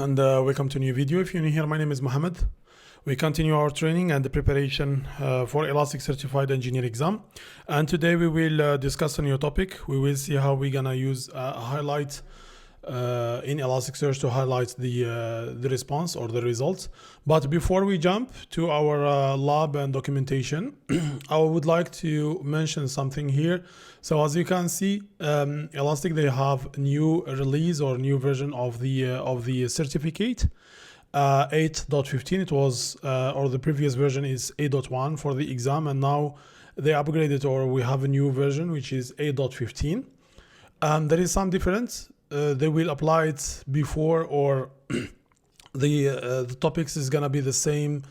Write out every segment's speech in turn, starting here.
And welcome to a new video. If you're new here, my name is Mohammed. We continue our training and the preparation for Elastic Certified Engineer exam. And today we will discuss a new topic. We will see how we're gonna use a highlight in Elasticsearch to highlight the response or the results. But before we jump to our lab and documentation, I would like to mention something here. So as you can see, Elastic, they have new release or new version of the certificate. 8.15 it was, or the previous version is 8.1 for the exam, and now they upgraded, or we have a new version which is 8.15. There is some difference. They will apply it before, or the topics is gonna be the same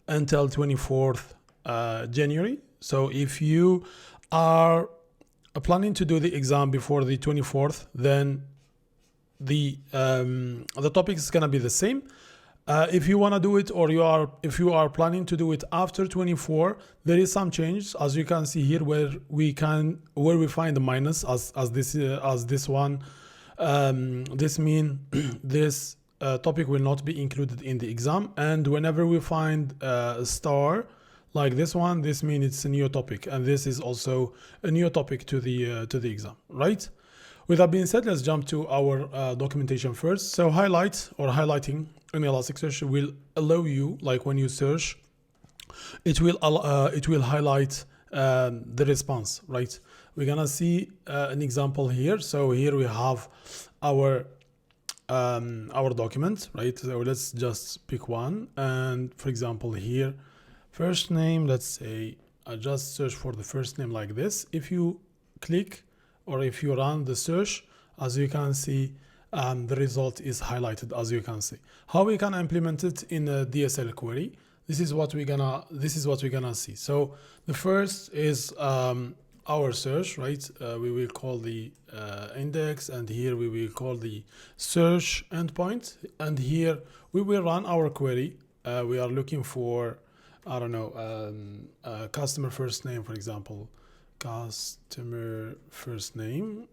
until 24th January. So if you are planning to do the exam before the 24th, then the topic is gonna be the same. If you want to do it, or if you are planning to do it after 24, there is some change, as you can see here, where we find the minus as this one. This means this topic will not be included in the exam, and whenever we find a star like this one, this means it's a new topic, and this is also a new topic to the exam, right? With that being said, let's jump to our documentation first. So highlight or highlighting in Elasticsearch will allow you, like when you search, it will highlight the response, right? We're gonna see an example here. So here we have our document, right? So let's just pick one, and for example here, first name. Let's say I just search for the first name like this. If you click or if you run the search, as you can see, the result is highlighted, as you can see. How we can implement it in a DSL query? This is what we're gonna see. So the first is our search, right? We will call the index, and here we will call the search endpoint, and here we will run our query. We are looking for, I don't know, customer first name, for example, customer first name,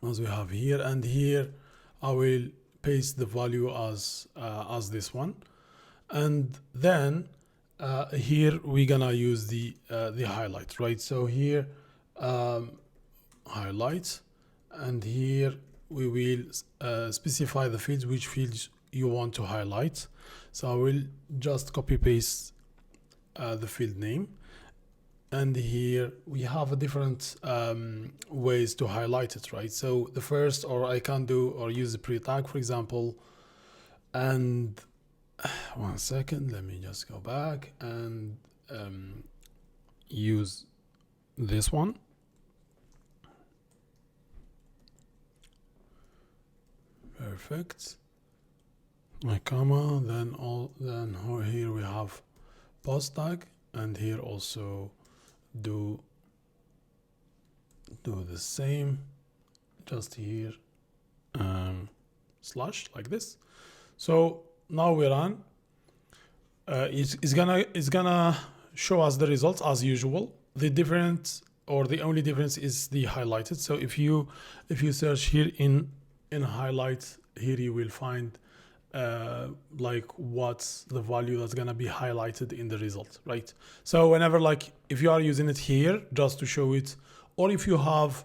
as we have here, and here I will paste the value as this one, and then here we're gonna use the highlight, right? So here highlight, and here we will specify the fields, which fields you want to highlight. So I will just copy paste the field name, and here we have a different ways to highlight it, right? So the first, or I can do or use the pre-tag, for example, and one second, let me just go back and use this one. Perfect. My comma, then here we have post tag, and here also do the same, just here slash like this. So now we run. It's gonna show us the results as usual. The difference, or the only difference, is the highlighted. So if you search here in highlight, here you will find like what's the value that's gonna be highlighted in the result, right? So whenever, like if you are using it here just to show it, or if you have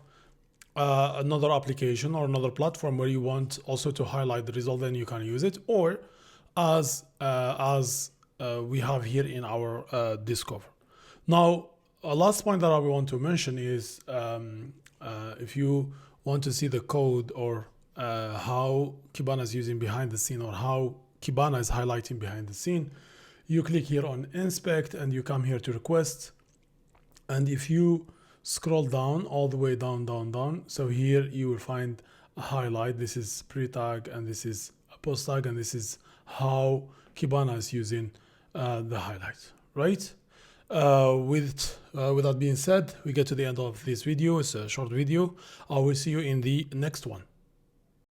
another application or another platform where you want also to highlight the result, then you can use it, or as we have here in our discover. Now, a last point that I want to mention is if you want to see the code, or how Kibana is using behind the scene, or how Kibana is highlighting behind the scene, you click here on inspect, and you come here to request, and if you scroll down all the way down, so here you will find a highlight. This is pre-tag, and this is a post tag, and this is how Kibana is using the highlight, right? With that being said, we get to the end of this video. It's a short video. I will see you in the next one.